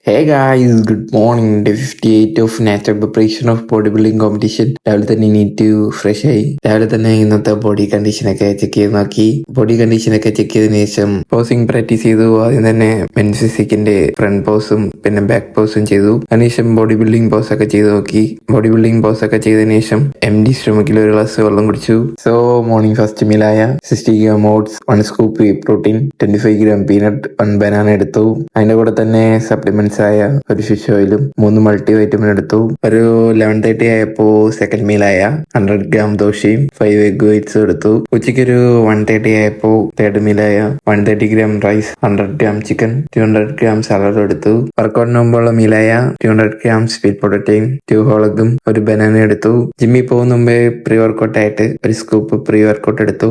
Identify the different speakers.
Speaker 1: Hey guys, good morning. Day 58 of natural preparation of bodybuilding competition. രാവിലെ തന്നെ എണീറ്റ് fresh ആയി. രാവിലെ തന്നെ ഇന്നത്തെ ബോഡി കണ്ടീഷനൊക്കെ ചെക്ക് ചെയ്ത് നോക്കി. ബോഡി കണ്ടീഷനൊക്കെ ചെക്ക് ചെയ്തതിനു ശേഷം പോസിംഗ് പ്രാക്ടീസ് ചെയ്തു. ആദ്യം തന്നെ മെൻസ് ഫിസിക്കിന്റെ ഫ്രണ്ട് പോസും പിന്നെ ബാക്ക് പോസും ചെയ്തു. അതിനുശേഷം ബോഡി ബിൽഡിംഗ് പോസ് ഒക്കെ ചെയ്ത് നോക്കി. ബോഡി ബിൽഡിംഗ് പോസ് ഒക്കെ ചെയ്തതിനു ശേഷം MD സ്റ്റൊമക്കിൽ ഒരു ഗ്ലാസ് വെള്ളം കുടിച്ചു. സോ മോർണിംഗ് ഫസ്റ്റ് മീലായ 60 gram oats, 1 scoop whey protein, 25 gram peanut, 1 banana എടുത്തു. അതിന്റെ കൂടെ തന്നെ സപ്ലിമെന്റ്സ് ആയ ഒരു ഫിഷ് ഓയിലും 3 മൾട്ടി വൈറ്റമിൻ എടുത്തു. ഒരു 11:30 ആയപ്പോ സെക്കൻഡ് മീലായ 100 gram ദോശയും 5 egg whites എടുത്തു. ഉച്ചയ്ക്ക് ഒരു 1:30 ആയപ്പോ തേർഡ് മീലായ 130 gram rice, 100 gram chicken, 200 gram salad എടുത്തു. വർക്കൗട്ടിന് മുമ്പുള്ള മീലായ 200 gram സ്വീറ്റ് പൊട്ടറ്റോയും 2 whole egg-ഉം ഒരു ബനാന എടുത്തു. ജിമ്മിൽ പോകുന്ന മുമ്പേ പ്രീ വർക്കൗട്ട് ആയിട്ട് ഒരു സ്കൂപ്പ് പ്രീ വർക്കൗട്ട് എടുത്തു.